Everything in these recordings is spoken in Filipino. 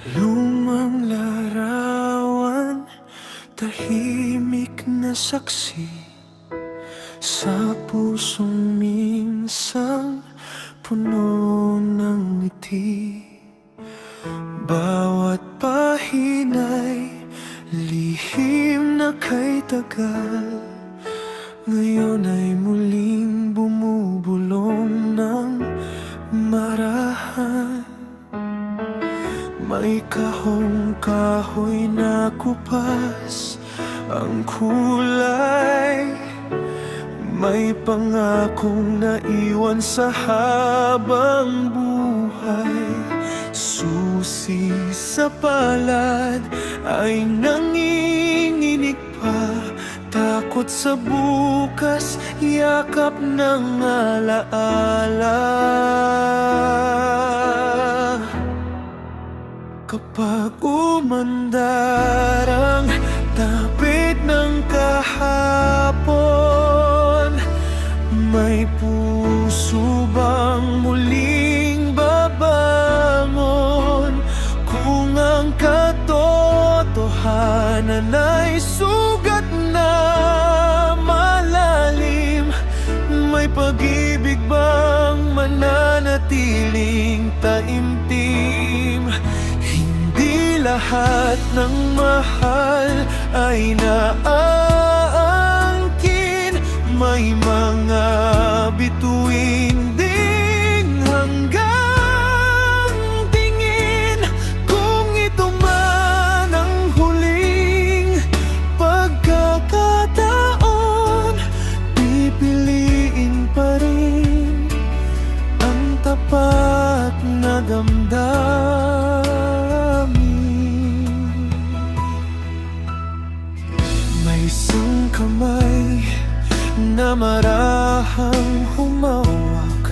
Lumang larawan, tahimik na saksi sa pusong minsang puno ng ngiti. Bawat pahina'y lihim na kay tagal, ngayon ay muling bumubulong ng marahan. May kahong-kahoy na kupas ang kulay, may pangakong naiwan sa habang buhay. Susi sa palad ay nanginginig pa, takot sa bukas, yakap ng alaala. Kapag umandar ang tapit ng kahapon, may puso bang muling babangon? Kung ang katotohanan ay sugat na malalim, may pag-ibig bang mananatiling taimtim? Lahat ng mahal ay naaangkin, may mga bituin ding hanggang tingin. Kung ito man ang huling pagkakataon, pipiliin pa rin ang tapat na damdamin. May isang kamay na marahang humawak,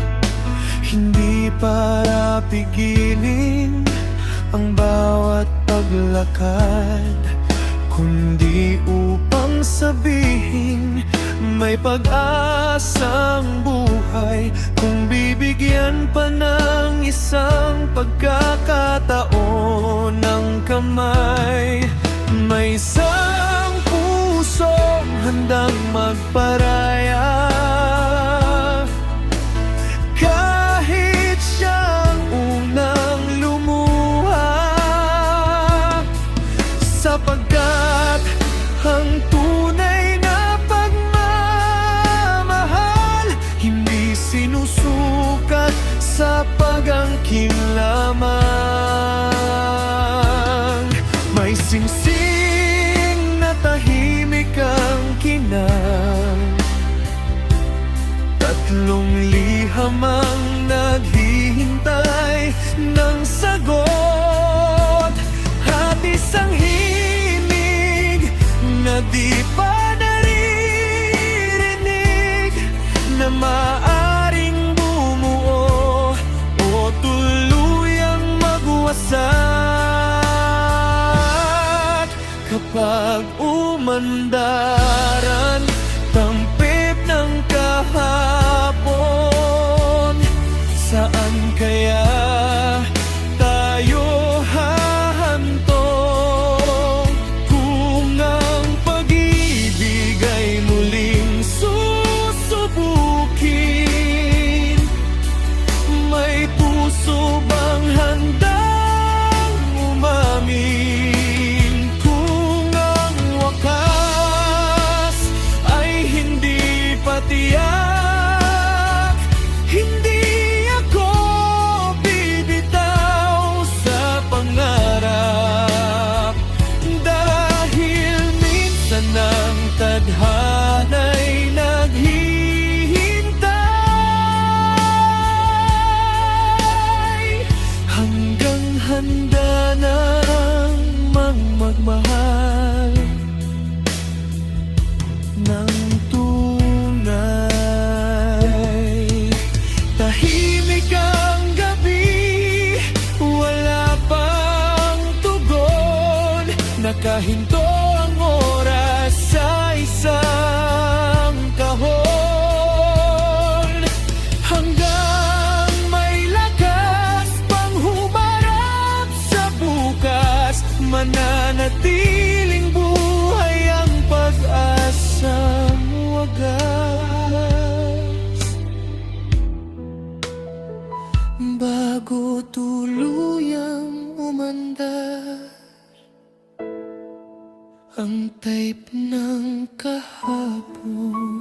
hindi para pigilin ang bawat paglakad, kundi upang sabihin may pag-asang buhay. Kung bibigyan pa ng isang pagkakataon ng kamay, may isang pusong handang magparaya. Kahit siyang unang lumuha, sapagkat ang tunay na pagmamahal hindi sinusukat sa pag-angkin lamang. May singsing na tahimik ang kinang, tatlong liham ang naghihintay ng sagot, at isang himig na di pa naririnig, na maaring bumuo o tuluyang magwasak. Kapag umandaran tampip ng kahapon, saan kaya tayo hahantong? Kung ang pag-ibig ay muling susubukin, may puso bang handang umamin? Kung ang wakas ay hindi pa tiyak, hindi ako bibitaw sa pangarap, dahil minsan ang tadhana'y naghihintay, hanggang handa nang magmahal ng tunay. Tahimik ang gabi, wala pang tugon, nakahinto ang oras sa isang kahon, hanggang may lakas pang humarap sa bukas. bago tuluyang umandar ang type ng kahapon.